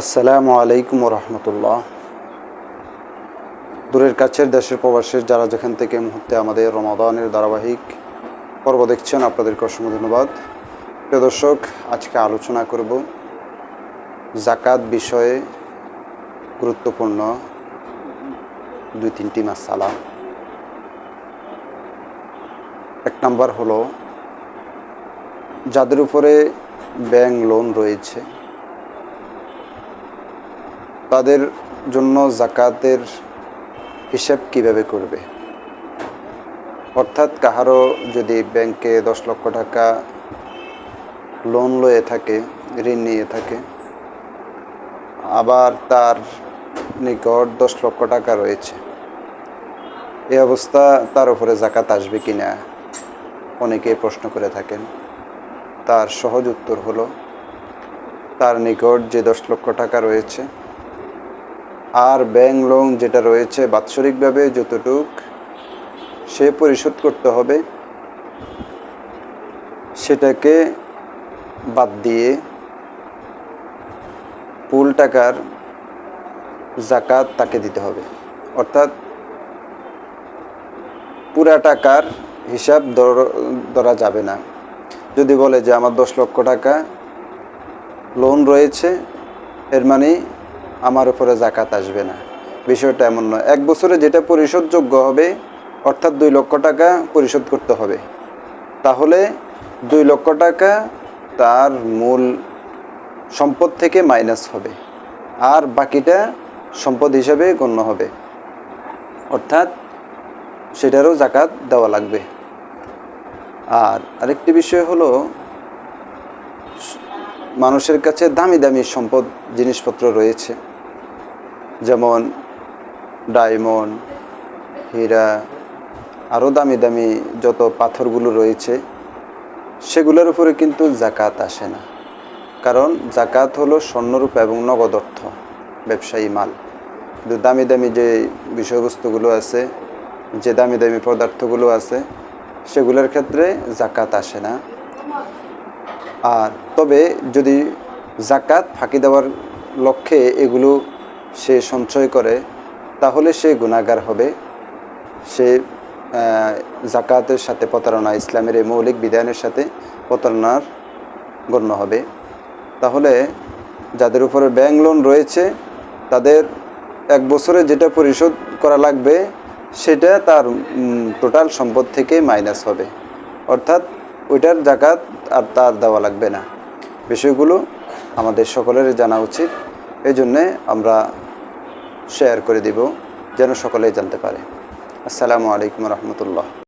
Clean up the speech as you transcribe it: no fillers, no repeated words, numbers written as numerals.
আসসালামু আলাইকুম রহমতুল্লাহ। দূরের কাছের দেশের প্রবাসের যারা যেখান থেকে মুহূর্তে আমাদের রমাদানের ধারাবাহিক পর্ব দেখছেন, আপনাদেরকে অসংখ্য ধন্যবাদ। প্রিয় দর্শক, আজকে আলোচনা করব যাকাত বিষয়ে গুরুত্বপূর্ণ 2-3টি মাসালা। এক নম্বর হলো, যাদের উপরে ব্যাংক লোন রয়েছে তাদের জন্য যাকাতের হিসাব কিভাবে করবে। অর্থাৎ কাহারও যদি ব্যাংকে 10 লক্ষ টাকা লোন লয়ে থাকে, ঋণ নিয়ে থাকে, আবার তার নিকট 10 লক্ষ টাকা রয়েছে, এই অবস্থা তার উপরে যাকাত আসবে কি না অনেকেই প্রশ্ন করে থাকেন। তার সহজ উত্তর হলো, তার নিকট যে 10 লক্ষ টাকা রয়েছে আর ব্যাংক লোন যেটা রয়েছে বাৎসরিকভাবে যতটুক সে পরিশোধ করতে হবে, সেটাকে বাদ দিয়ে পুল টাকার যাকাত তাকে দিতে হবে। অর্থাৎ পুরা টাকার হিসাব ধরা যাবে না। যদি বলে যে আমার 10 লক্ষ টাকা লোন রয়েছে, এর মানে আমার উপরে যাকাত আসবে না, বিষয়টা এমন নয়। 1 বছরে যেটা পরিশোধযোগ্য হবে, অর্থাৎ 2 লক্ষ টাকা পরিশোধ করতে হবে, তাহলে 2 লক্ষ টাকা তার মূল সম্পদ থেকে মাইনাস হবে, আর বাকিটা সম্পদ হিসাবে গণ্য হবে, অর্থাৎ সেটারও যাকাত দেওয়া লাগবে। আর আরেকটি বিষয় হলো, মানুষের কাছে দামি দামি সম্পদ জিনিসপত্র রয়েছে, যেমন ডায়মন্ড, হীরা, আরও দামি দামি যত পাথরগুলো রয়েছে, সেগুলোর উপরে কিন্তু যাকাত আসে না। কারণ যাকাত হলো স্বর্ণরূপা এবং নগদ অর্থ, ব্যবসায়ী মাল। কিন্তু দামি দামি যে বিষয়বস্তুগুলো আছে, যে দামি দামি পদার্থগুলো আছে, সেগুলোর ক্ষেত্রে যাকাত আসে না। আর তবে যদি যাকাত ফাঁকি দেওয়ার লক্ষ্যে এগুলো সে সঞ্চয় করে, তাহলে সে গুনাহগার হবে, সে যাকাতের সাথে প্রতারণা, ইসলামের এই মৌলিক বিধানের সাথে প্রতারণার গণ্য হবে। তাহলে যাদের উপরে ব্যাংক লোন রয়েছে, তাদের 1 বছরে যেটা পরিশোধ করা লাগবে সেটা তার টোটাল সম্পদ থেকে মাইনাস হবে, অর্থাৎ ওইটার যাকাত আর তার দেওয়া লাগবে না। বিষয়গুলো আমাদের সকলের জানা উচিত, এই জন্যে আমরা শেয়ার করে দিব যেন সকলেই জানতে পারে। আসসালামু আলাইকুম রহমতুল্লাহ।